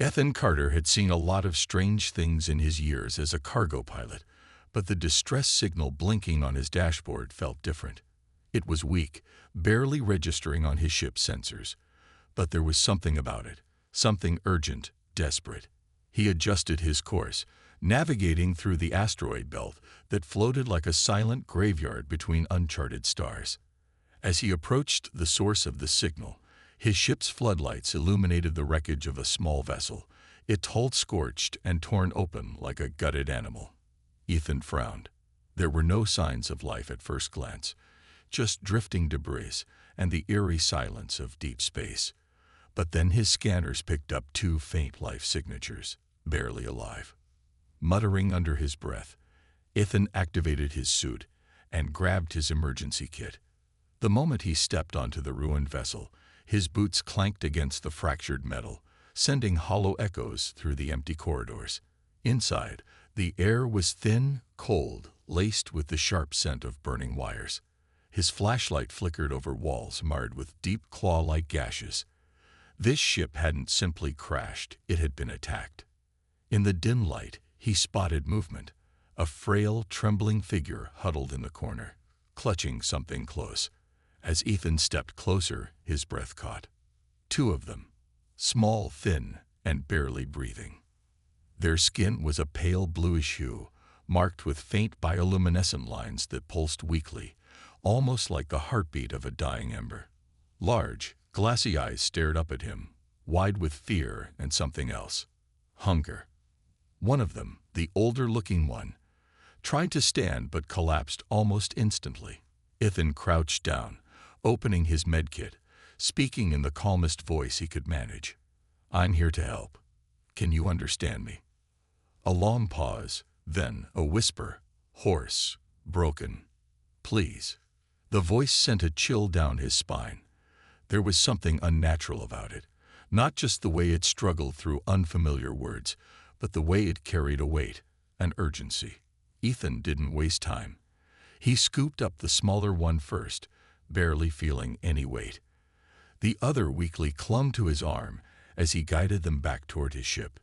Ethan Carter had seen a lot of strange things in his years as a cargo pilot, but the distress signal blinking on his dashboard felt different. It was weak, barely registering on his ship's sensors. But there was something about it, something urgent, desperate. He adjusted his course, navigating through the asteroid belt that floated like a silent graveyard between uncharted stars. As he approached the source of the signal, his ship's floodlights illuminated the wreckage of a small vessel, its hull scorched and torn open like a gutted animal. Ethan frowned. There were no signs of life at first glance, just drifting debris and the eerie silence of deep space. But then his scanners picked up two faint life signatures, barely alive. Muttering under his breath, Ethan activated his suit and grabbed his emergency kit. The moment he stepped onto the ruined vessel, his boots clanked against the fractured metal, sending hollow echoes through the empty corridors. Inside, the air was thin, cold, laced with the sharp scent of burning wires. His flashlight flickered over walls marred with deep claw-like gashes. This ship hadn't simply crashed, it had been attacked. In the dim light, he spotted movement. A frail, trembling figure huddled in the corner, clutching something close. As Ethan stepped closer, his breath caught. Two of them, small, thin, and barely breathing. Their skin was a pale bluish hue, marked with faint bioluminescent lines that pulsed weakly, almost like the heartbeat of a dying ember. Large, glassy eyes stared up at him, wide with fear and something else. Hunger. One of them, the older-looking one, tried to stand but collapsed almost instantly. Ethan crouched down, opening his medkit, speaking in the calmest voice he could manage. "I'm here to help. Can you understand me?" A long pause, then a whisper, hoarse, broken. "Please." The voice sent a chill down his spine. There was something unnatural about it, not just the way it struggled through unfamiliar words, but the way it carried a weight, an urgency. Ethan didn't waste time. He scooped up the smaller one first, barely feeling any weight. The other weakly clung to his arm as he guided them back toward his ship.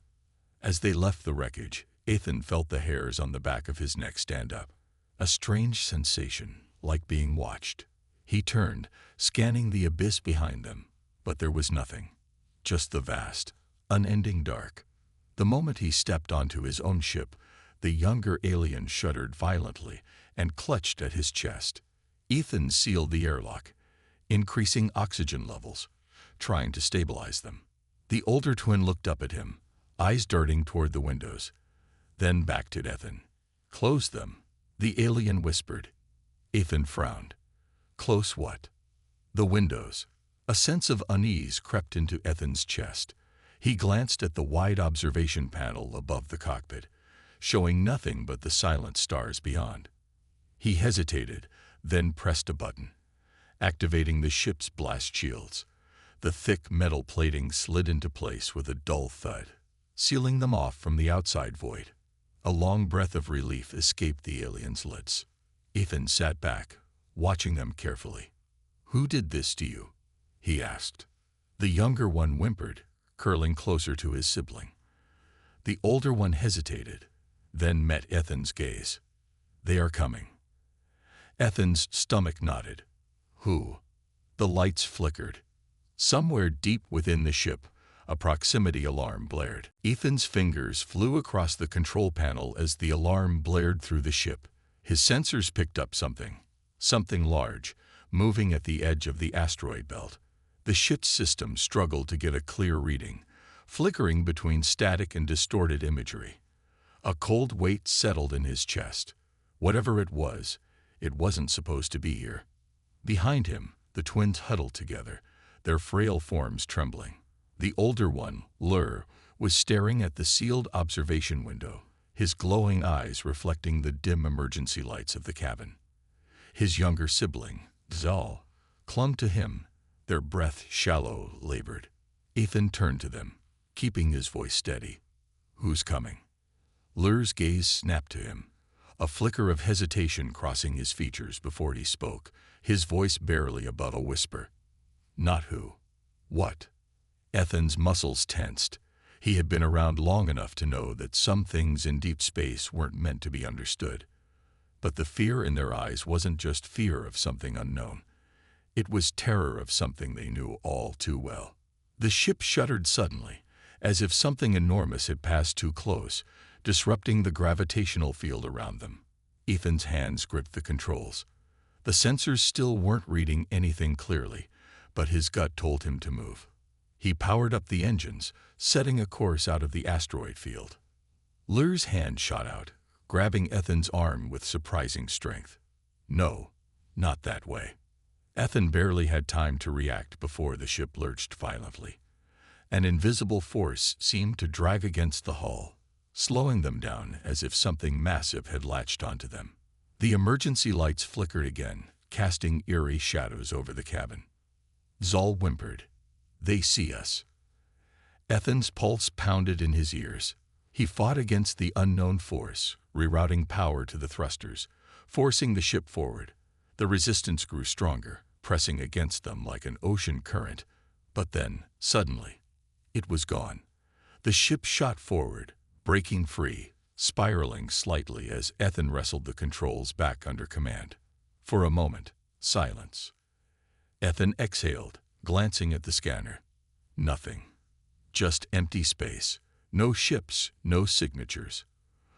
As they left the wreckage, Ethan felt the hairs on the back of his neck stand up. A strange sensation, like being watched. He turned, scanning the abyss behind them, but there was nothing. Just the vast, unending dark. The moment he stepped onto his own ship, the younger alien shuddered violently and clutched at his chest. Ethan sealed the airlock, increasing oxygen levels, trying to stabilize them. The older twin looked up at him, eyes darting toward the windows, then back to Ethan. "Close them," the alien whispered. Ethan frowned. "Close what?" "The windows." A sense of unease crept into Ethan's chest. He glanced at the wide observation panel above the cockpit, showing nothing but the silent stars beyond. He hesitated, then pressed a button, activating the ship's blast shields. The thick metal plating slid into place with a dull thud, sealing them off from the outside void. A long breath of relief escaped the alien's lips. Ethan sat back, watching them carefully. "Who did this to you?" he asked. The younger one whimpered, curling closer to his sibling. The older one hesitated, then met Ethan's gaze. "They are coming." Ethan's stomach nodded. "Who?" The lights flickered. Somewhere deep within the ship, a proximity alarm blared. Ethan's fingers flew across the control panel as the alarm blared through the ship. His sensors picked up something large, moving at the edge of the asteroid belt. The ship's system struggled to get a clear reading, flickering between static and distorted imagery. A cold weight settled in his chest. Whatever it wasn't supposed to be here. Behind him, the twins huddled together, their frail forms trembling. The older one, Lir, was staring at the sealed observation window, his glowing eyes reflecting the dim emergency lights of the cabin. His younger sibling, Xal, clung to him, their breath shallow, labored. Ethan turned to them, keeping his voice steady. "Who's coming?" Lir's gaze snapped to him, a flicker of hesitation crossing his features before he spoke, his voice barely above a whisper. "Not who. What?" Ethan's muscles tensed. He had been around long enough to know that some things in deep space weren't meant to be understood. But the fear in their eyes wasn't just fear of something unknown. It was terror of something they knew all too well. The ship shuddered suddenly, as if something enormous had passed too close, disrupting the gravitational field around them. Ethan's hands gripped the controls. The sensors still weren't reading anything clearly, but his gut told him to move. He powered up the engines, setting a course out of the asteroid field. Lir's hand shot out, grabbing Ethan's arm with surprising strength. No, not that way. Ethan barely had time to react before the ship lurched violently. An invisible force seemed to drag against the hull, slowing them down as if something massive had latched onto them. The emergency lights flickered again, casting eerie shadows over the cabin. Xal whimpered, "They see us." Ethan's pulse pounded in his ears. He fought against the unknown force, rerouting power to the thrusters, forcing the ship forward. The resistance grew stronger, pressing against them like an ocean current. But then, suddenly, it was gone. The ship shot forward, breaking free, spiraling slightly as Ethan wrestled the controls back under command. For a moment, silence. Ethan exhaled, glancing at the scanner. Nothing. Just empty space. No ships, no signatures.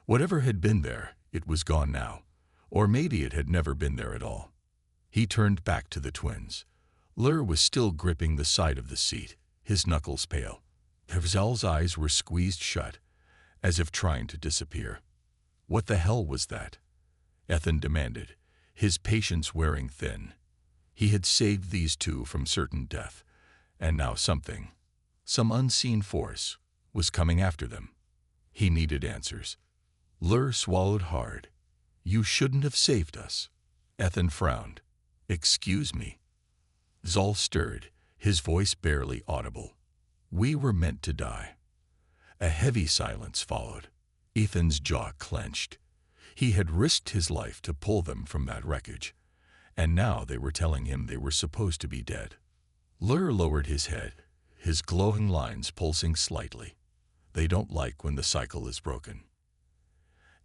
Whatever had been there, it was gone now. Or maybe it had never been there at all. He turned back to the twins. Lir was still gripping the side of the seat, his knuckles pale. Xal's eyes were squeezed shut, as if trying to disappear. What the hell was that? Ethan demanded, his patience wearing thin. He had saved these two from certain death, and now something, some unseen force, was coming after them. He needed answers. Lir swallowed hard. "You shouldn't have saved us." Ethan frowned. "Excuse me." Xal stirred, his voice barely audible. "We were meant to die." A heavy silence followed. Ethan's jaw clenched. He had risked his life to pull them from that wreckage, and now they were telling him they were supposed to be dead. Lir lowered his head, his glowing lines pulsing slightly. "They don't like when the cycle is broken."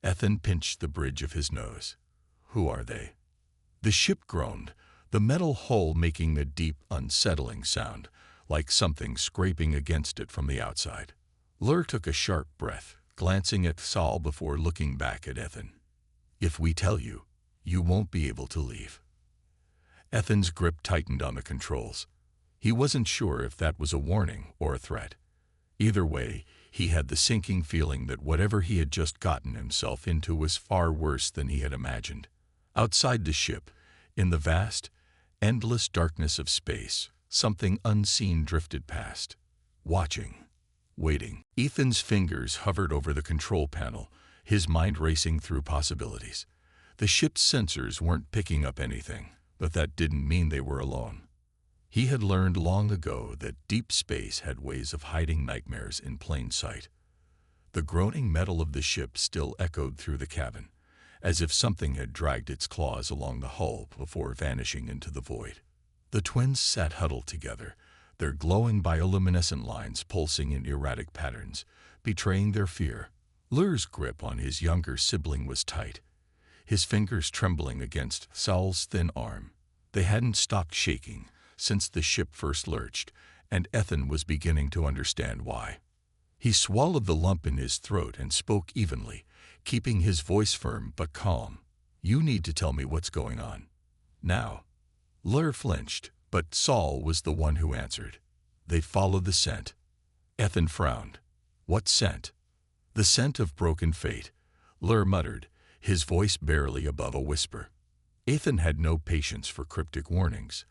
Ethan pinched the bridge of his nose. "Who are they?" The ship groaned, the metal hull making a deep, unsettling sound, like something scraping against it from the outside. Lir took a sharp breath, glancing at Xal before looking back at Ethan. "If we tell you, you won't be able to leave." Ethan's grip tightened on the controls. He wasn't sure if that was a warning or a threat. Either way, he had the sinking feeling that whatever he had just gotten himself into was far worse than he had imagined. Outside the ship, in the vast, endless darkness of space, something unseen drifted past. Watching. Waiting. Ethan's fingers hovered over the control panel, his mind racing through possibilities. The ship's sensors weren't picking up anything, but that didn't mean they were alone. He had learned long ago that deep space had ways of hiding nightmares in plain sight. The groaning metal of the ship still echoed through the cabin, as if something had dragged its claws along the hull before vanishing into the void. The twins sat huddled together, their glowing bioluminescent lines pulsing in erratic patterns, betraying their fear. Lir's grip on his younger sibling was tight, his fingers trembling against Xal's thin arm. They hadn't stopped shaking since the ship first lurched, and Ethan was beginning to understand why. He swallowed the lump in his throat and spoke evenly, keeping his voice firm but calm. "You need to tell me what's going on. Now." Lir flinched, but Xal was the one who answered. "They followed the scent." Ethan frowned. "What scent?" "The scent of broken fate," Lir muttered, his voice barely above a whisper. Ethan had no patience for cryptic warnings.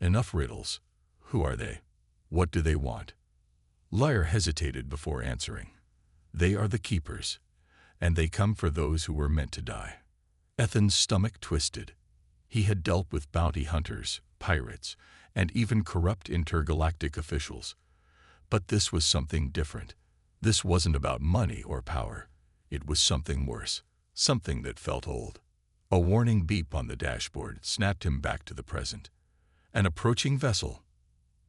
"Enough riddles. Who are they? What do they want?" Lir hesitated before answering. "They are the keepers, and they come for those who were meant to die." Ethan's stomach twisted. He had dealt with bounty hunters, pirates, and even corrupt intergalactic officials. But this was something different. This wasn't about money or power. It was something worse, something that felt old. A warning beep on the dashboard snapped him back to the present. An approaching vessel.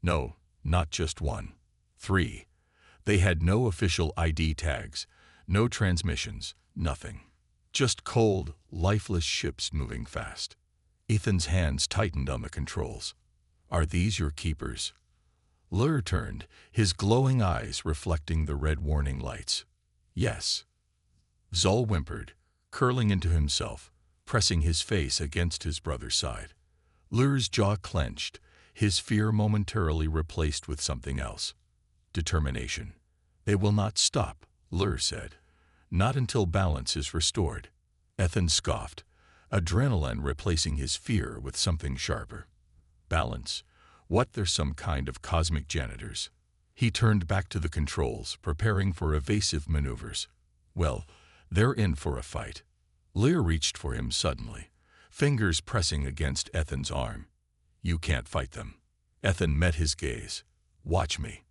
No, not just one. 3. They had no official ID tags, no transmissions, nothing. Just cold, lifeless ships moving fast. Ethan's hands tightened on the controls. "Are these your keepers?" Lir turned, his glowing eyes reflecting the red warning lights. "Yes." Xal whimpered, curling into himself, pressing his face against his brother's side. Lir's jaw clenched, his fear momentarily replaced with something else. Determination. "They will not stop," Lir said. "Not until balance is restored." Ethan scoffed, adrenaline replacing his fear with something sharper. "Balance? What, they're some kind of cosmic janitors?" He turned back to the controls, preparing for evasive maneuvers. "Well, they're in for a fight." Lir reached for him suddenly, fingers pressing against Ethan's arm. "You can't fight them." Ethan met his gaze. "Watch me."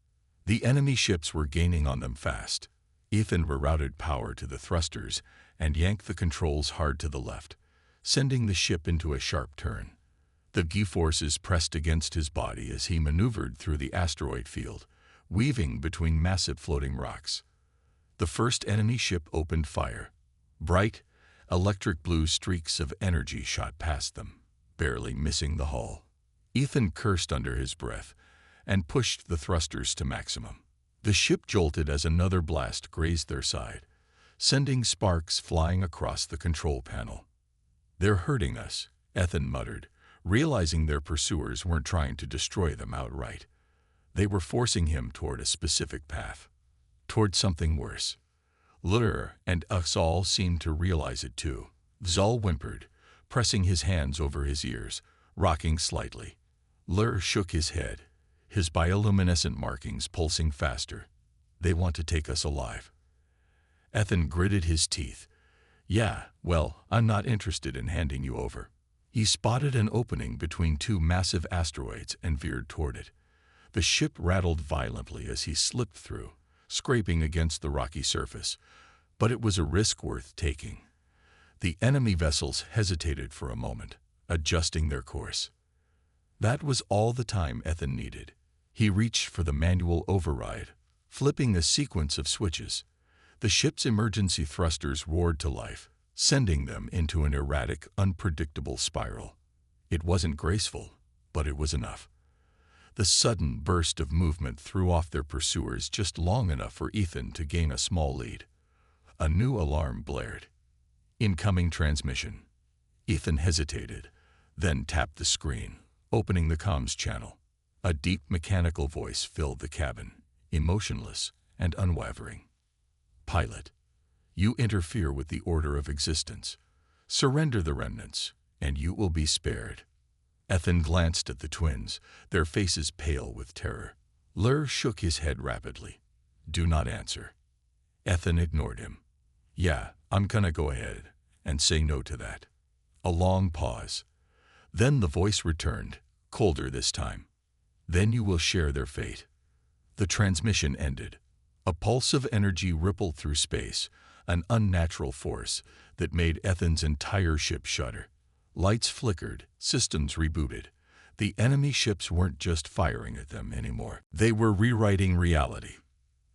The enemy ships were gaining on them fast. Ethan rerouted power to the thrusters and yanked the controls hard to the left, sending the ship into a sharp turn. The G-forces pressed against his body as he maneuvered through the asteroid field, weaving between massive floating rocks. The first enemy ship opened fire. Bright, electric blue streaks of energy shot past them, barely missing the hull. Ethan cursed under his breath and pushed the thrusters to maximum. The ship jolted as another blast grazed their side, sending sparks flying across the control panel. "They're hurting us," Ethan muttered, realizing their pursuers weren't trying to destroy them outright. They were forcing him toward a specific path, toward something worse. Lir and Xal seemed to realize it too. Xal whimpered, pressing his hands over his ears, rocking slightly. Lir shook his head, his bioluminescent markings pulsing faster. "They want to take us alive." Ethan gritted his teeth. "Yeah, well, I'm not interested in handing you over." He spotted an opening between two massive asteroids and veered toward it. The ship rattled violently as he slipped through, scraping against the rocky surface, but it was a risk worth taking. The enemy vessels hesitated for a moment, adjusting their course. That was all the time Ethan needed. He reached for the manual override, flipping a sequence of switches. The ship's emergency thrusters roared to life, sending them into an erratic, unpredictable spiral. It wasn't graceful, but it was enough. The sudden burst of movement threw off their pursuers just long enough for Ethan to gain a small lead. A new alarm blared. "Incoming transmission." Ethan hesitated, then tapped the screen, opening the comms channel. A deep mechanical voice filled the cabin, emotionless and unwavering. "Pilot, you interfere with the order of existence. Surrender the remnants, and you will be spared." Ethan glanced at the twins, their faces pale with terror. Lir shook his head rapidly. "Do not answer." Ethan ignored him. "Yeah, I'm gonna go ahead and say no to that." A long pause. Then the voice returned, colder this time. "Then you will share their fate." The transmission ended. A pulse of energy rippled through space, an unnatural force that made Ethan's entire ship shudder. Lights flickered, systems rebooted. The enemy ships weren't just firing at them anymore. They were rewriting reality.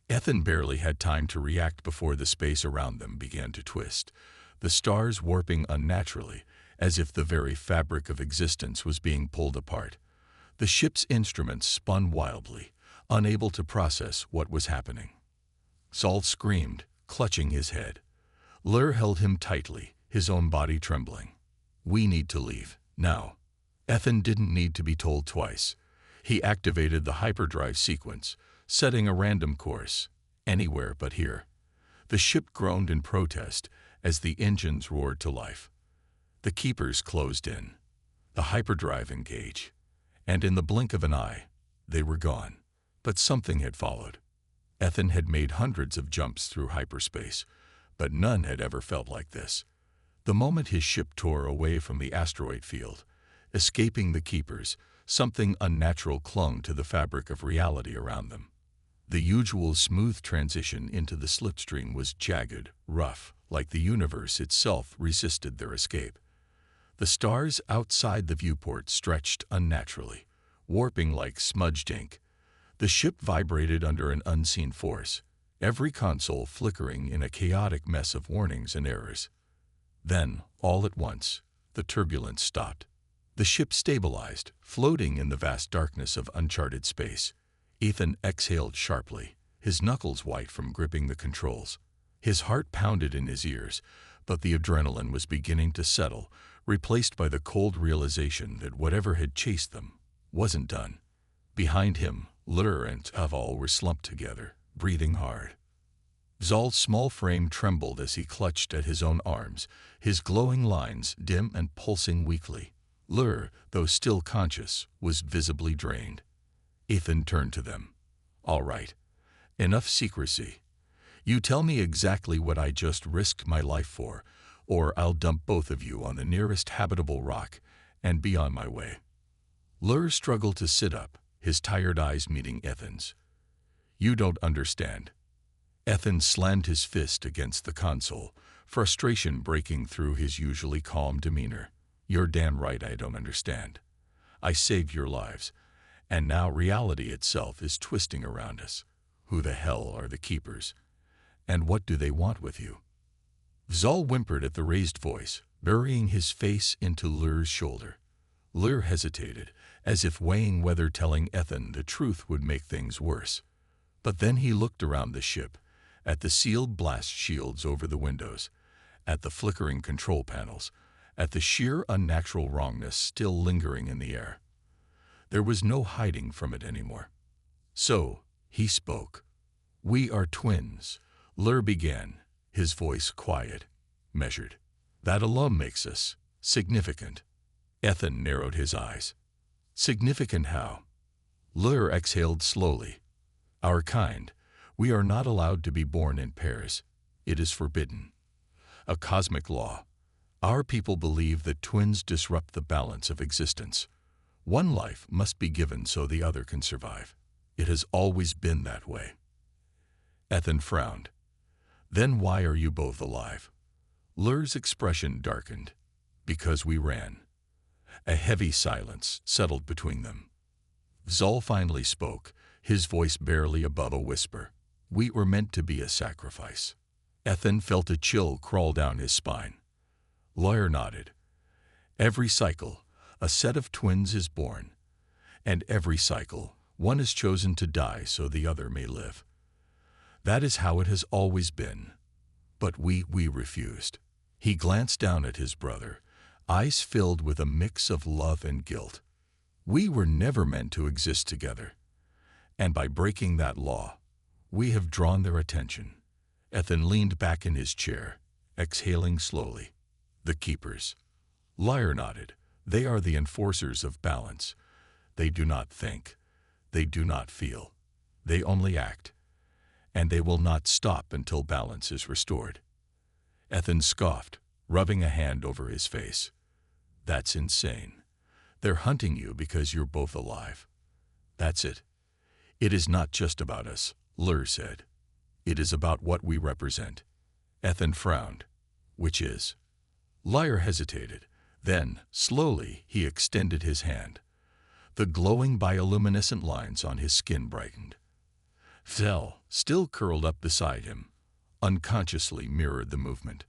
Ethan barely had time to react before the space around them began to twist, the stars warping unnaturally, as if the very fabric of existence was being pulled apart. The ship's instruments spun wildly, unable to process what was happening. Xal screamed, clutching his head. Lir held him tightly, his own body trembling. "We need to leave, now." Ethan didn't need to be told twice. He activated the hyperdrive sequence, setting a random course, anywhere but here. The ship groaned in protest as the engines roared to life. The keepers closed in, the hyperdrive engaged, and in the blink of an eye, they were gone. But something had followed. Ethan had made hundreds of jumps through hyperspace, but none had ever felt like this. The moment his ship tore away from the asteroid field, escaping the keepers, something unnatural clung to the fabric of reality around them. The usual smooth transition into the slipstream was jagged, rough, like the universe itself resisted their escape. The stars outside the viewport stretched unnaturally, warping like smudged ink. The ship vibrated under an unseen force, every console flickering in a chaotic mess of warnings and errors. Then, all at once, the turbulence stopped. The ship stabilized, floating in the vast darkness of uncharted space. Ethan exhaled sharply, his knuckles white from gripping the controls. His heart pounded in his ears, but the adrenaline was beginning to settle, replaced by the cold realization that whatever had chased them wasn't done. Behind him, Lir and Xal were slumped together, breathing hard. Xal's small frame trembled as he clutched at his own arms, his glowing lines dim and pulsing weakly. Lir, though still conscious, was visibly drained. Ethan turned to them. "All right. Enough secrecy. You tell me exactly what I just risked my life for, or I'll dump both of you on the nearest habitable rock and be on my way." Lir struggled to sit up, his tired eyes meeting Ethan's. "You don't understand." Ethan slammed his fist against the console, frustration breaking through his usually calm demeanor. "You're damn right I don't understand. I saved your lives, and now reality itself is twisting around us. Who the hell are the keepers? And what do they want with you?" Xal whimpered at the raised voice, burying his face into Lir's shoulder. Lir hesitated, as if weighing whether telling Ethan the truth would make things worse. But then he looked around the ship, at the sealed blast shields over the windows, at the flickering control panels, at the sheer unnatural wrongness still lingering in the air. There was no hiding from it anymore. So, he spoke. "We are twins," Lir began, his voice quiet, measured. "That alone makes us significant." Ethan narrowed his eyes. "Significant how?" Lir exhaled slowly. "Our kind, we are not allowed to be born in pairs. It is forbidden. A cosmic law. Our people believe that twins disrupt the balance of existence. One life must be given so the other can survive. It has always been that way." Ethan frowned. "Then why are you both alive?" Lir's expression darkened. "Because we ran." A heavy silence settled between them. Xal finally spoke, his voice barely above a whisper. "We were meant to be a sacrifice." Ethan felt a chill crawl down his spine. Lir nodded. "Every cycle, a set of twins is born. And every cycle, one is chosen to die so the other may live. That is how it has always been. But we refused." He glanced down at his brother, eyes filled with a mix of love and guilt. "We were never meant to exist together. And by breaking that law, we have drawn their attention." Ethan leaned back in his chair, exhaling slowly. "The keepers." Lir nodded. "They are the enforcers of balance. They do not think. They do not feel. They only act. And they will not stop until balance is restored." Ethan scoffed, rubbing a hand over his face. "That's insane. They're hunting you because you're both alive. That's it. It is not just about us," Lir said. "It is about what we represent." Ethan frowned. "Which is?" Lir hesitated. Then, slowly, he extended his hand. The glowing bioluminescent lines on his skin brightened. Xal, still curled up beside him, unconsciously mirrored the movement.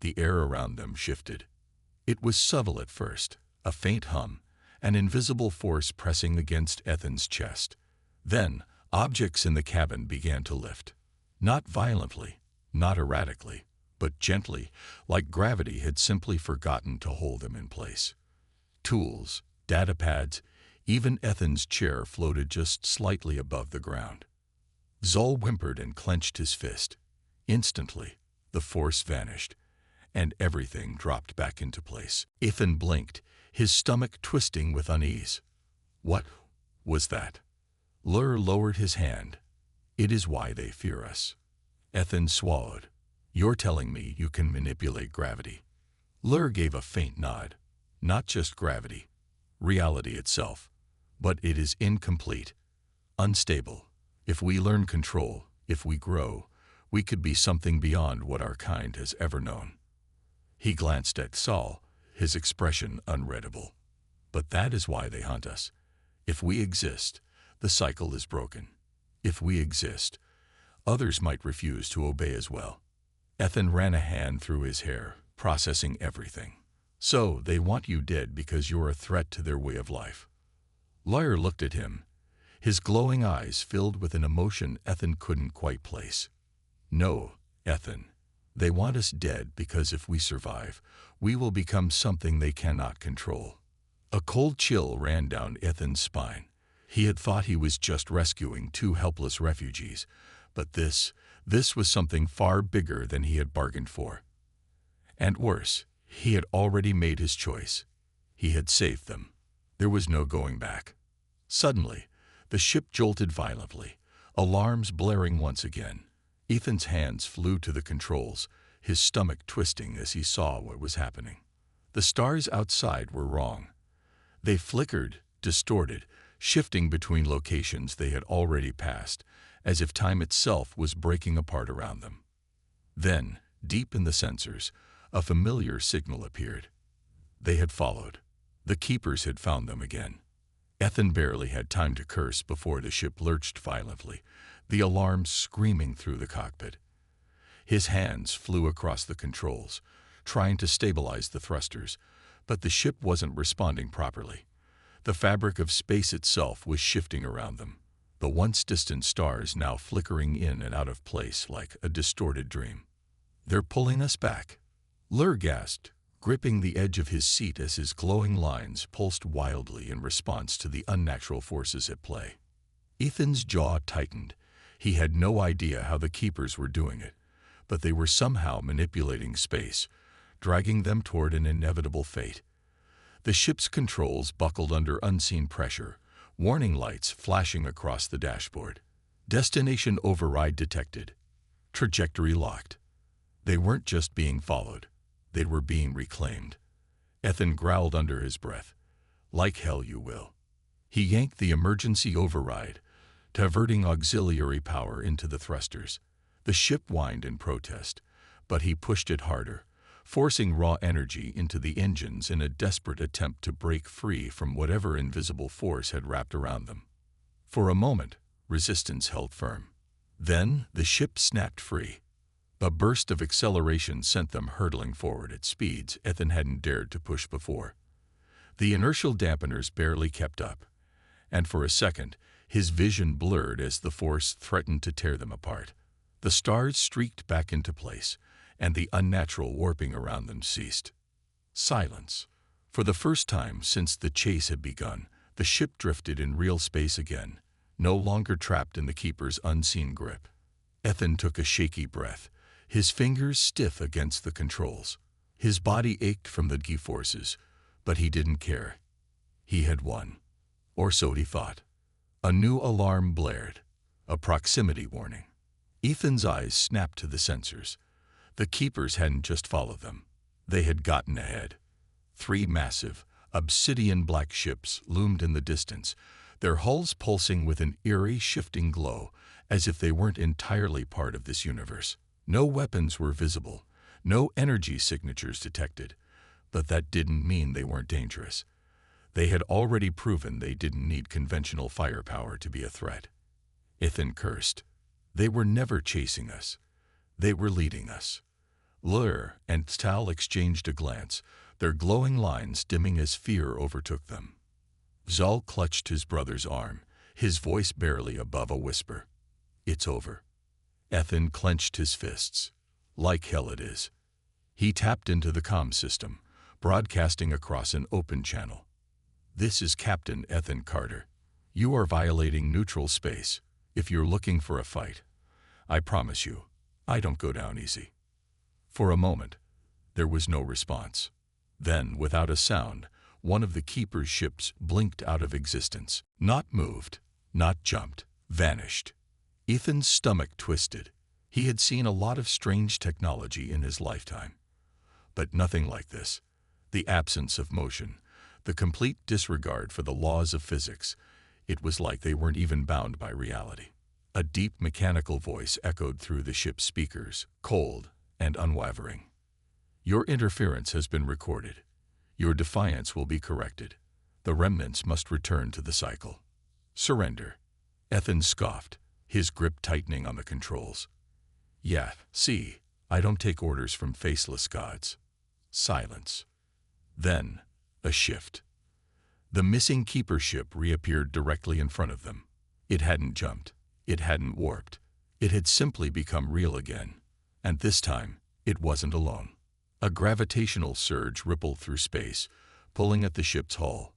The air around them shifted. It was subtle at first, a faint hum, an invisible force pressing against Ethan's chest. Then, objects in the cabin began to lift. Not violently, not erratically, but gently, like gravity had simply forgotten to hold them in place. Tools, data pads, even Ethan's chair floated just slightly above the ground. Xal whimpered and clenched his fist. Instantly, the force vanished, and everything dropped back into place. Ethan blinked, his stomach twisting with unease. "What was that?" Lir lowered his hand. "It is why they fear us." Ethan swallowed. "You're telling me you can manipulate gravity?" Lir gave a faint nod. "Not just gravity, reality itself. But it is incomplete, unstable. If we learn control, if we grow, we could be something beyond what our kind has ever known." He glanced at Xal, his expression unreadable. "But that is why they hunt us. If we exist, The cycle is broken. If we exist, others might refuse to obey as well. Ethan ran a hand through his hair, processing everything. So, they want you dead because you're a threat to their way of life. Lir looked at him, his glowing eyes filled with an emotion Ethan couldn't quite place. No, Ethan. They want us dead because if we survive, we will become something they cannot control. A cold chill ran down Ethan's spine. He had thought he was just rescuing two helpless refugees, but this was something far bigger than he had bargained for. And worse, he had already made his choice. He had saved them. There was no going back. Suddenly, the ship jolted violently, alarms blaring once again. Ethan's hands flew to the controls, his stomach twisting as he saw what was happening. The stars outside were wrong. They flickered, distorted, shifting between locations they had already passed, as if time itself was breaking apart around them. Then, deep in the sensors, a familiar signal appeared. They had followed. The keepers had found them again. Ethan barely had time to curse before the ship lurched violently, the alarms screaming through the cockpit. His hands flew across the controls, trying to stabilize the thrusters, but the ship wasn't responding properly. The fabric of space itself was shifting around them, the once distant stars now flickering in and out of place like a distorted dream. "They're pulling us back," Lir gasped, gripping the edge of his seat as his glowing lines pulsed wildly in response to the unnatural forces at play. Ethan's jaw tightened. He had no idea how the keepers were doing it, but they were somehow manipulating space, dragging them toward an inevitable fate. The ship's controls buckled under unseen pressure, warning lights flashing across the dashboard. Destination override detected. Trajectory locked. They weren't just being followed. They were being reclaimed. Ethan growled under his breath. "Like hell you will." He yanked the emergency override, diverting auxiliary power into the thrusters. The ship whined in protest, but he pushed it harder, forcing raw energy into the engines in a desperate attempt to break free from whatever invisible force had wrapped around them. For a moment, resistance held firm. Then the ship snapped free. A burst of acceleration sent them hurtling forward at speeds Ethan hadn't dared to push before. The inertial dampeners barely kept up, and for a second, his vision blurred as the force threatened to tear them apart. The stars streaked back into place, and the unnatural warping around them ceased. Silence. For the first time since the chase had begun, the ship drifted in real space again, no longer trapped in the keeper's unseen grip. Ethan took a shaky breath, his fingers stiff against the controls. His body ached from the G-forces, but he didn't care. He had won. Or so he thought. A new alarm blared, a proximity warning. Ethan's eyes snapped to the sensors. The keepers hadn't just followed them. They had gotten ahead. 3 massive, obsidian-black ships loomed in the distance, their hulls pulsing with an eerie, shifting glow, as if they weren't entirely part of this universe. No weapons were visible, no energy signatures detected, but that didn't mean they weren't dangerous. They had already proven they didn't need conventional firepower to be a threat. Ethan cursed. They were never chasing us. They were leading us. Lir and Xal exchanged a glance, their glowing lines dimming as fear overtook them. Xal clutched his brother's arm, his voice barely above a whisper. "It's over." Ethan clenched his fists. "Like hell it is." He tapped into the comm system, broadcasting across an open channel. "This is Captain Ethan Carter. You are violating neutral space. If you're looking for a fight, I promise you, I don't go down easy." For a moment, there was no response. Then, without a sound, one of the keeper's ships blinked out of existence. Not moved, not jumped, vanished. Ethan's stomach twisted. He had seen a lot of strange technology in his lifetime, but nothing like this. The absence of motion, the complete disregard for the laws of physics. It was like they weren't even bound by reality. A deep mechanical voice echoed through the ship's speakers, cold and unwavering. "Your interference has been recorded. Your defiance will be corrected. The remnants must return to the cycle. Surrender, Ethan scoffed, his grip tightening on the controls. Yeah, see, I don't take orders from faceless gods. Silence. Then, a shift. The missing keeper ship reappeared directly in front of them. It hadn't jumped. It hadn't warped. It had simply become real again. And this time, it wasn't alone. A gravitational surge rippled through space, pulling at the ship's hull.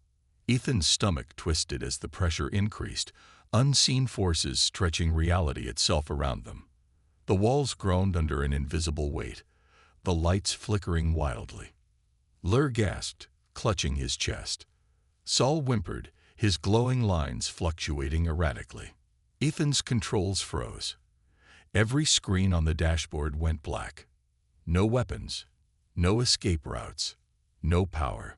Ethan's stomach twisted as the pressure increased, unseen forces stretching reality itself around them. The walls groaned under an invisible weight, the lights flickering wildly. Lir gasped, clutching his chest. Xal whimpered, his glowing lines fluctuating erratically. Ethan's controls froze. Every screen on the dashboard went black. No weapons, no escape routes, no power.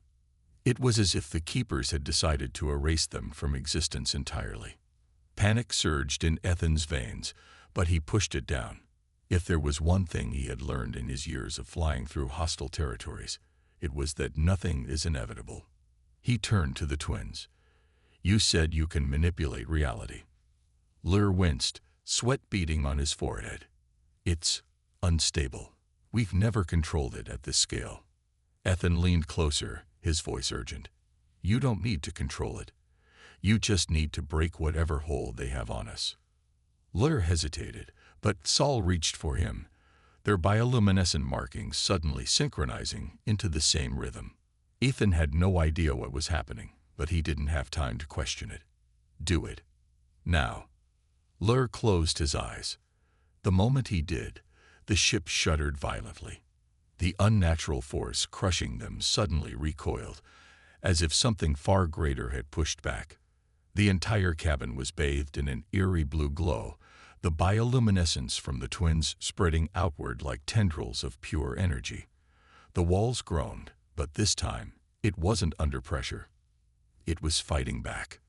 It was as if the keepers had decided to erase them from existence entirely. Panic surged in Ethan's veins, but he pushed it down. If there was one thing he had learned in his years of flying through hostile territories, it was that nothing is inevitable. He turned to the twins. You said you can manipulate reality. Lir winced, sweat beading on his forehead. It's unstable. We've never controlled it at this scale. Ethan leaned closer, his voice urgent. You don't need to control it. You just need to break whatever hold they have on us. Lir hesitated, but Xal reached for him, their bioluminescent markings suddenly synchronizing into the same rhythm. Ethan had no idea what was happening, but he didn't have time to question it. Do it. Now. Lir closed his eyes. The moment he did, the ship shuddered violently. The unnatural force crushing them suddenly recoiled, as if something far greater had pushed back. The entire cabin was bathed in an eerie blue glow, the bioluminescence from the twins spreading outward like tendrils of pure energy. The walls groaned, but this time, it wasn't under pressure. It was fighting back.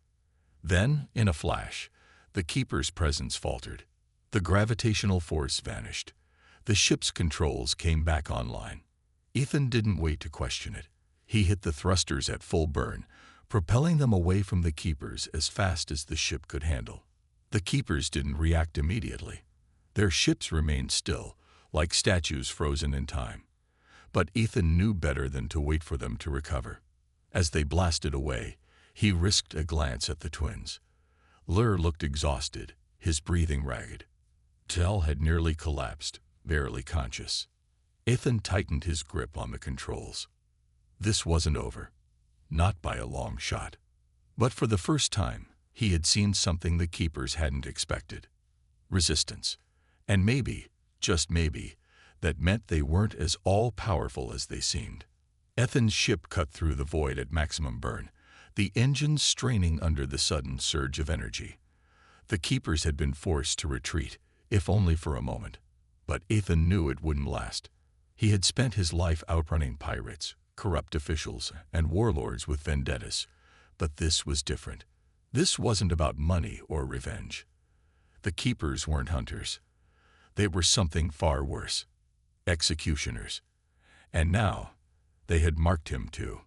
Then, in a flash, the keeper's presence faltered. The gravitational force vanished. The ship's controls came back online. Ethan didn't wait to question it. He hit the thrusters at full burn, propelling them away from the keepers as fast as the ship could handle. The keepers didn't react immediately. Their ships remained still, like statues frozen in time. But Ethan knew better than to wait for them to recover. As they blasted away, he risked a glance at the twins. Lir looked exhausted, his breathing ragged. Xal had nearly collapsed, barely conscious. Ethan tightened his grip on the controls. This wasn't over. Not by a long shot. But for the first time, he had seen something the keepers hadn't expected. Resistance. And maybe, just maybe, that meant they weren't as all-powerful as they seemed. Ethan's ship cut through the void at maximum burn, the engines straining under the sudden surge of energy. The keepers had been forced to retreat, if only for a moment. But Ethan knew it wouldn't last. He had spent his life outrunning pirates, corrupt officials, and warlords with vendettas. But this was different. This wasn't about money or revenge. The keepers weren't hunters. They were something far worse. Executioners. And now, they had marked him too.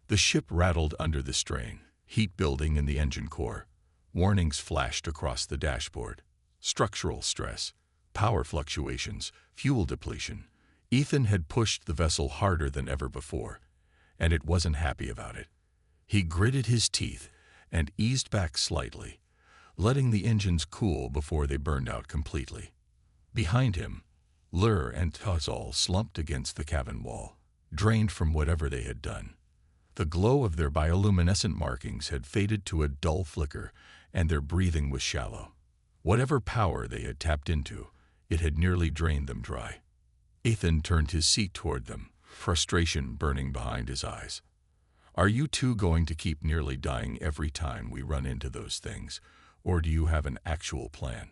The ship rattled under the strain, heat building in the engine core. Warnings flashed across the dashboard. Structural stress, power fluctuations, fuel depletion. Ethan had pushed the vessel harder than ever before, and it wasn't happy about it. He gritted his teeth and eased back slightly, letting the engines cool before they burned out completely. Behind him, Lir and Xal slumped against the cabin wall, drained from whatever they had done. The glow of their bioluminescent markings had faded to a dull flicker, and their breathing was shallow. Whatever power they had tapped into, it had nearly drained them dry. Ethan turned his seat toward them, frustration burning behind his eyes. Are you two going to keep nearly dying every time we run into those things, or do you have an actual plan?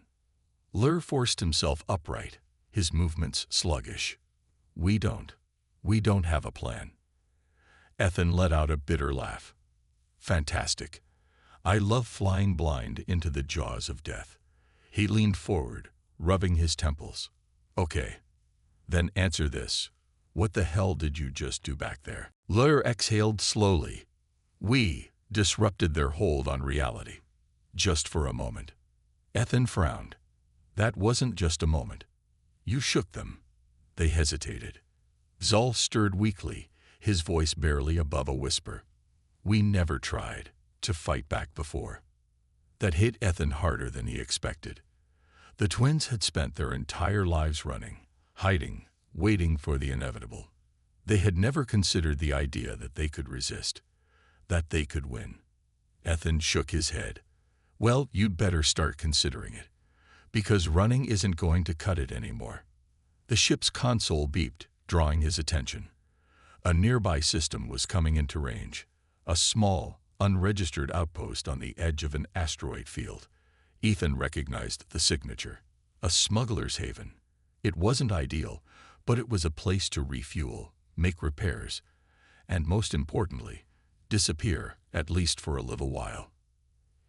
Lir forced himself upright, his movements sluggish. We don't have a plan. Ethan let out a bitter laugh. Fantastic. I love flying blind into the jaws of death. He leaned forward, rubbing his temples. Okay. Then answer this. What the hell did you just do back there? Lir exhaled slowly. We disrupted their hold on reality. Just for a moment. Ethan frowned. That wasn't just a moment. You shook them. They hesitated. Xal stirred weakly, his voice barely above a whisper. We never tried to fight back before. That hit Ethan harder than he expected. The twins had spent their entire lives running, hiding, waiting for the inevitable. They had never considered the idea that they could resist, that they could win. Ethan shook his head. Well, you'd better start considering it, because running isn't going to cut it anymore. The ship's console beeped, drawing his attention. A nearby system was coming into range, a small, unregistered outpost on the edge of an asteroid field. Ethan recognized the signature. A smuggler's haven. It wasn't ideal, but it was a place to refuel, make repairs, and most importantly, disappear, at least for a little while.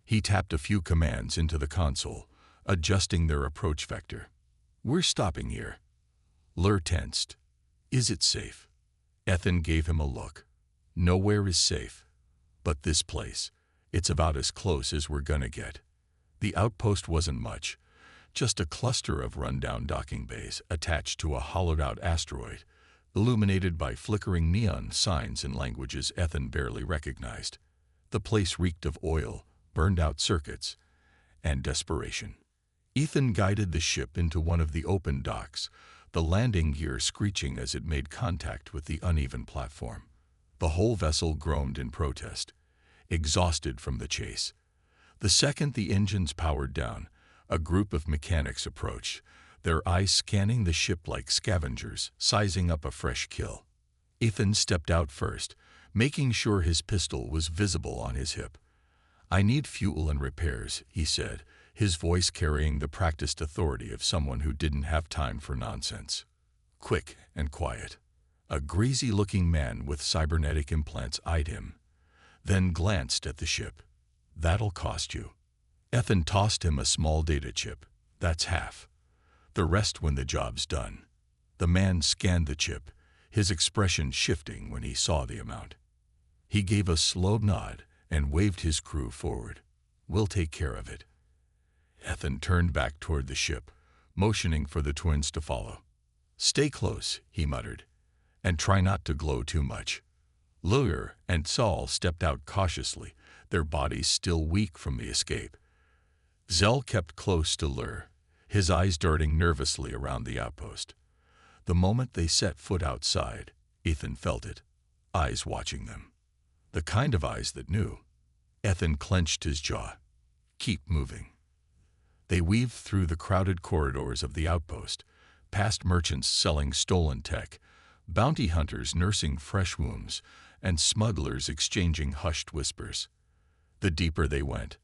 He tapped a few commands into the console, adjusting their approach vector. We're stopping here. Lir tensed. Is it safe? Ethan gave him a look. Nowhere is safe. But this place, it's about as close as we're gonna get. The outpost wasn't much, just a cluster of rundown docking bays attached to a hollowed-out asteroid, illuminated by flickering neon signs in languages Ethan barely recognized. The place reeked of oil, burned-out circuits, and desperation. Ethan guided the ship into one of the open docks, the landing gear screeching as it made contact with the uneven platform. The whole vessel groaned in protest, exhausted from the chase. The second the engines powered down, a group of mechanics approached, their eyes scanning the ship like scavengers, sizing up a fresh kill. Ethan stepped out first, making sure his pistol was visible on his hip. I need fuel and repairs, he said, his voice carrying the practiced authority of someone who didn't have time for nonsense. Quick and quiet. A greasy-looking man with cybernetic implants eyed him, then glanced at the ship. That'll cost you. Ethan tossed him a small data chip. That's half. The rest when the job's done. The man scanned the chip, his expression shifting when he saw the amount. He gave a slow nod and waved his crew forward. We'll take care of it. Ethan turned back toward the ship, motioning for the twins to follow. Stay close, he muttered, and try not to glow too much. Lir and Xal stepped out cautiously, their bodies still weak from the escape. Xal kept close to Lir, his eyes darting nervously around the outpost. The moment they set foot outside, Ethan felt it, eyes watching them. The kind of eyes that knew. Ethan clenched his jaw. Keep moving. They weaved through the crowded corridors of the outpost, past merchants selling stolen tech, bounty hunters nursing fresh wounds, and smugglers exchanging hushed whispers. The deeper they went,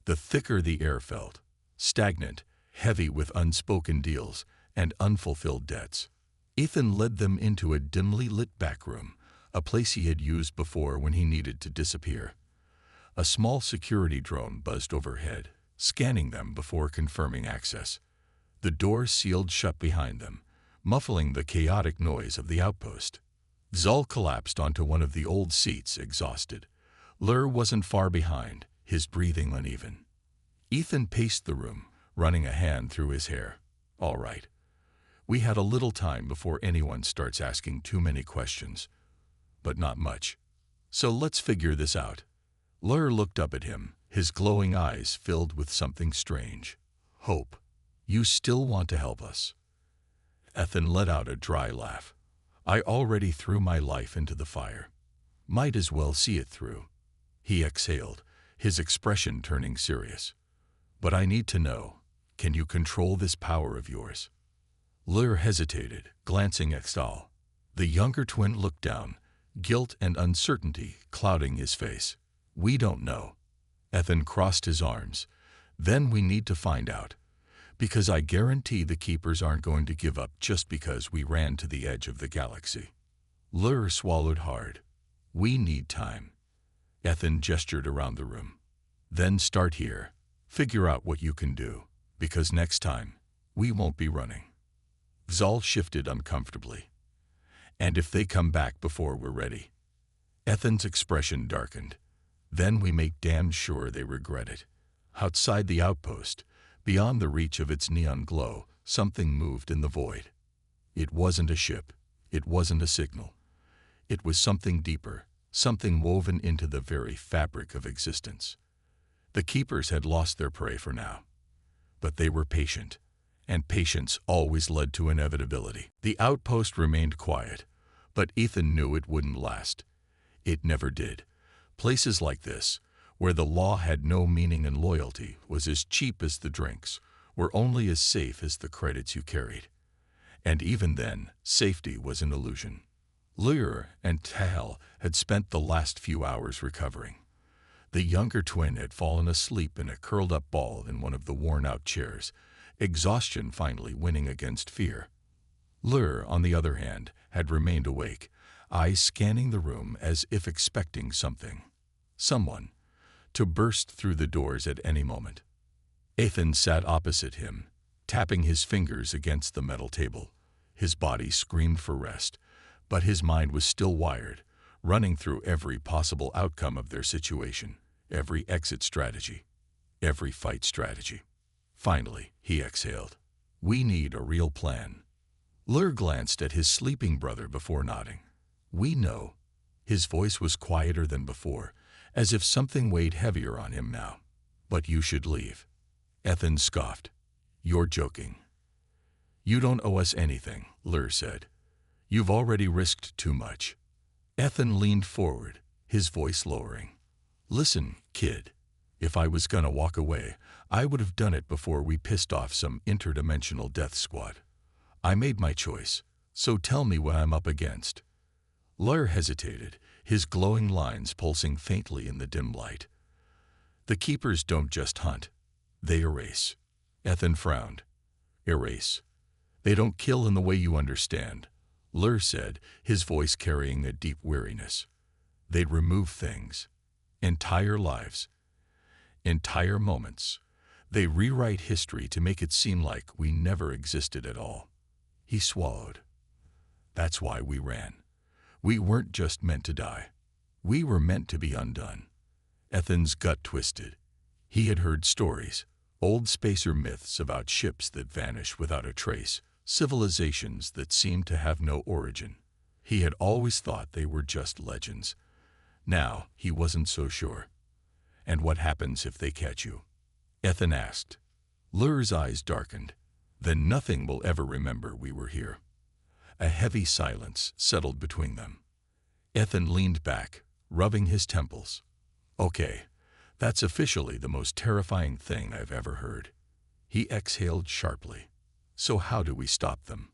the thicker the air felt, stagnant, heavy with unspoken deals and unfulfilled debts. Ethan led them into a dimly lit back room, a place he had used before when he needed to disappear. A small security drone buzzed overhead, scanning them before confirming access. The door sealed shut behind them, muffling the chaotic noise of the outpost. Xal collapsed onto one of the old seats, exhausted. Lir wasn't far behind, his breathing uneven. Ethan paced the room, running a hand through his hair. All right. We had a little time before anyone starts asking too many questions. But not much. So let's figure this out. Lir looked up at him, his glowing eyes filled with something strange. Hope. You still want to help us? Ethan let out a dry laugh. I already threw my life into the fire. Might as well see it through. He exhaled, his expression turning serious. But I need to know, can you control this power of yours? Lir hesitated, glancing at Xal. The younger twin looked down, guilt and uncertainty clouding his face. We don't know. Ethan crossed his arms. Then we need to find out. Because I guarantee the Keepers aren't going to give up just because we ran to the edge of the galaxy. Lir swallowed hard. We need time. Ethan gestured around the room. Then start here. Figure out what you can do, because next time, we won't be running. Xal shifted uncomfortably. And if they come back before we're ready? Ethan's expression darkened. Then we make damn sure they regret it. Outside the outpost, Beyond the reach of its neon glow, something moved in the void. It wasn't a ship. It wasn't a signal. It was something deeper, something woven into the very fabric of existence. The keepers had lost their prey for now. But they were patient, and patience always led to inevitability. The outpost remained quiet, but Ethan knew it wouldn't last. It never did. Places like this, where the law had no meaning and loyalty was as cheap as the drinks, were only as safe as the credits you carried. And even then, safety was an illusion. Lir and Xal had spent the last few hours recovering. The younger twin had fallen asleep in a curled-up ball in one of the worn-out chairs, exhaustion finally winning against fear. Lir, on the other hand, had remained awake, eyes scanning the room as if expecting something. Someone. To burst through the doors at any moment. Ethan sat opposite him, tapping his fingers against the metal table. His body screamed for rest, but his mind was still wired, running through every possible outcome of their situation, every exit strategy, every fight strategy. Finally, he exhaled. "We need a real plan." Lir glanced at his sleeping brother before nodding. "We know." His voice was quieter than before, as if something weighed heavier on him now. "But you should leave." Ethan scoffed. "You're joking." "You don't owe us anything," Lir said. "You've already risked too much." Ethan leaned forward, his voice lowering. "Listen, kid. If I was gonna walk away, I would have done it before we pissed off some interdimensional death squad. I made my choice, so tell me what I'm up against." Lir hesitated, his glowing lines pulsing faintly in the dim light. "The keepers don't just hunt. They erase." Ethan frowned. "Erase. They don't kill in the way you understand," Lir said, his voice carrying a deep weariness. "They'd remove things. Entire lives. Entire moments. They rewrite history to make it seem like we never existed at all." He swallowed. "That's why we ran. We weren't just meant to die. We were meant to be undone." Ethan's gut twisted. He had heard stories, old spacer myths about ships that vanish without a trace, civilizations that seemed to have no origin. He had always thought they were just legends. Now he wasn't so sure. "And what happens if they catch you?" Ethan asked. Lir's eyes darkened. "Then nothing will ever remember we were here." A heavy silence settled between them. Ethan leaned back, rubbing his temples. "Okay, that's officially the most terrifying thing I've ever heard." He exhaled sharply. "So how do we stop them?"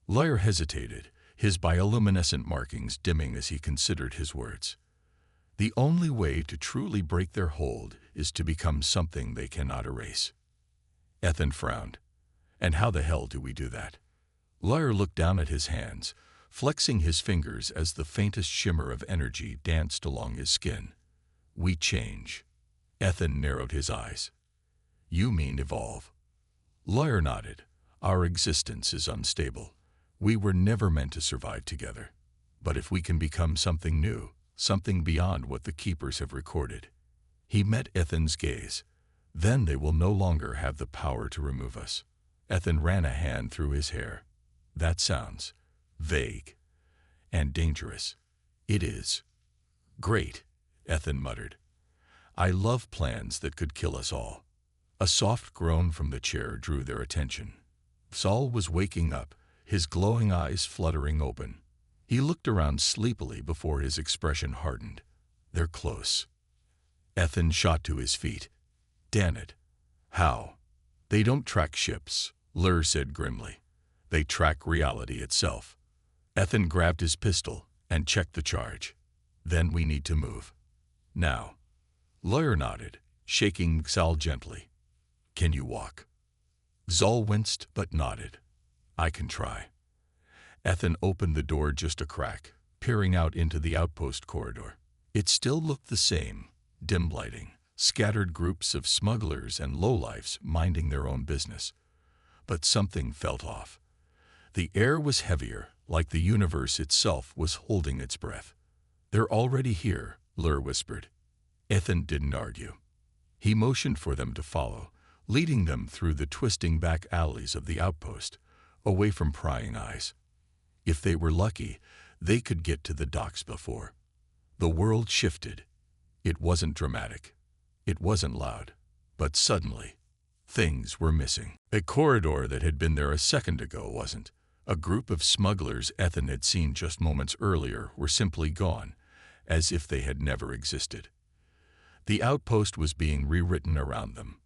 Lir hesitated, his bioluminescent markings dimming as he considered his words. "The only way to truly break their hold is to become something they cannot erase." Ethan frowned. "And how the hell do we do that?" Lir looked down at his hands, flexing his fingers as the faintest shimmer of energy danced along his skin. "We change." Ethan narrowed his eyes. "You mean evolve?" Lir nodded. "Our existence is unstable. We were never meant to survive together. But if we can become something new, something beyond what the keepers have recorded." He met Ethan's gaze. "Then they will no longer have the power to remove us." Ethan ran a hand through his hair. "That sounds vague and dangerous." "It is." "Great," Ethan muttered. "I love plans that could kill us all." A soft groan from the chair drew their attention. Xal was waking up, his glowing eyes fluttering open. He looked around sleepily before his expression hardened. "They're close." Ethan shot to his feet. "Damn it. How?" "They don't track ships," Lir said grimly. "They track reality itself." Ethan grabbed his pistol and checked the charge. "Then we need to move. Now." Lir nodded, shaking Xal gently. "Can you walk?" Xal winced but nodded. "I can try." Ethan opened the door just a crack, peering out into the outpost corridor. It still looked the same, dim lighting, scattered groups of smugglers and lowlifes minding their own business. But something felt off. The air was heavier, like the universe itself was holding its breath. "They're already here," Lir whispered. Ethan didn't argue. He motioned for them to follow, leading them through the twisting back alleys of the outpost, away from prying eyes. If they were lucky, they could get to the docks before. The world shifted. It wasn't dramatic. It wasn't loud. But suddenly, things were missing. A corridor that had been there a second ago wasn't. A group of smugglers Ethan had seen just moments earlier were simply gone, as if they had never existed. The outpost was being rewritten around them.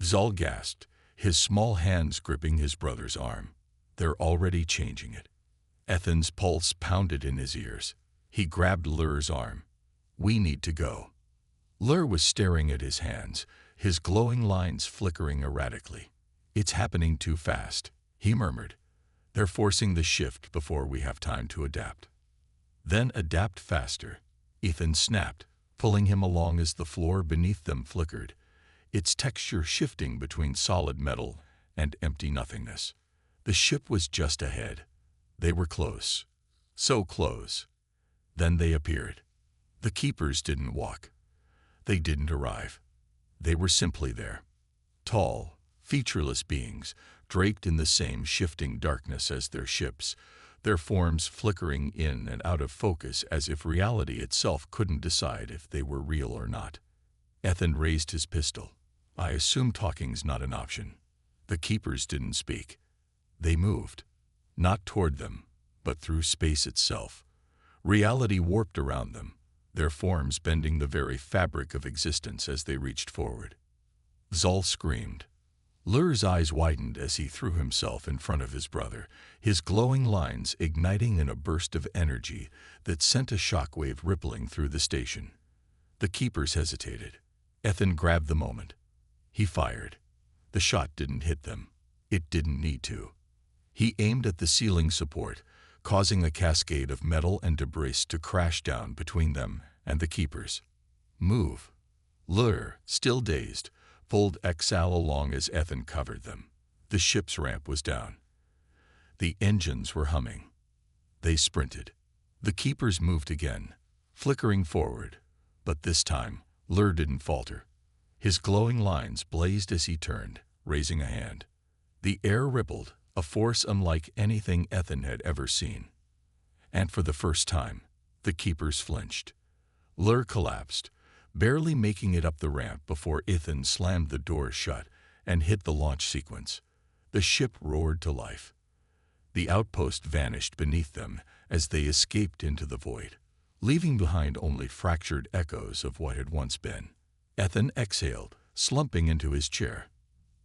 Xal gasped, his small hands gripping his brother's arm. They're already changing it. Ethan's pulse pounded in his ears. He grabbed Lir's arm. We need to go. Lir was staring at his hands, his glowing lines flickering erratically. It's happening too fast, he murmured. They're forcing the shift before we have time to adapt. Then adapt faster. Ethan snapped, pulling him along as the floor beneath them flickered, its texture shifting between solid metal and empty nothingness. The ship was just ahead. They were close. So close. Then they appeared. The keepers didn't walk. They didn't arrive. They were simply there. Tall, featureless beings, draped in the same shifting darkness as their ships, their forms flickering in and out of focus as if reality itself couldn't decide if they were real or not. Ethan raised his pistol. I assume talking's not an option. The keepers didn't speak. They moved. Not toward them, but through space itself. Reality warped around them, their forms bending the very fabric of existence as they reached forward. Xal screamed. Lir's eyes widened as he threw himself in front of his brother, his glowing lines igniting in a burst of energy that sent a shockwave rippling through the station. The keepers hesitated. Ethan grabbed the moment. He fired. The shot didn't hit them. It didn't need to. He aimed at the ceiling support, causing a cascade of metal and debris to crash down between them and the keepers. Move. Lir, still dazed, pulled Xal along as Ethan covered them. The ship's ramp was down. The engines were humming. They sprinted. The keepers moved again, flickering forward, but this time Lir didn't falter. His glowing lines blazed as he turned, raising a hand. The air rippled, a force unlike anything Ethan had ever seen. And for the first time, the keepers flinched. Lir collapsed, barely making it up the ramp before Ethan slammed the door shut and hit the launch sequence. The ship roared to life. The outpost vanished beneath them as they escaped into the void, leaving behind only fractured echoes of what had once been. Ethan exhaled, slumping into his chair.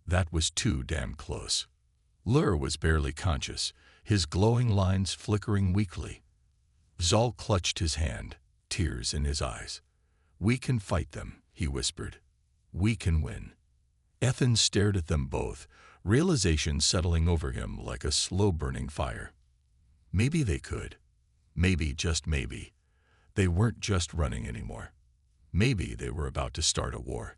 That was too damn close. Lir was barely conscious, his glowing lines flickering weakly. Xal clutched his hand, tears in his eyes. We can fight them, he whispered. We can win. Ethan stared at them both, realization settling over him like a slow-burning fire. Maybe they could. Maybe, just maybe. They weren't just running anymore. Maybe they were about to start a war.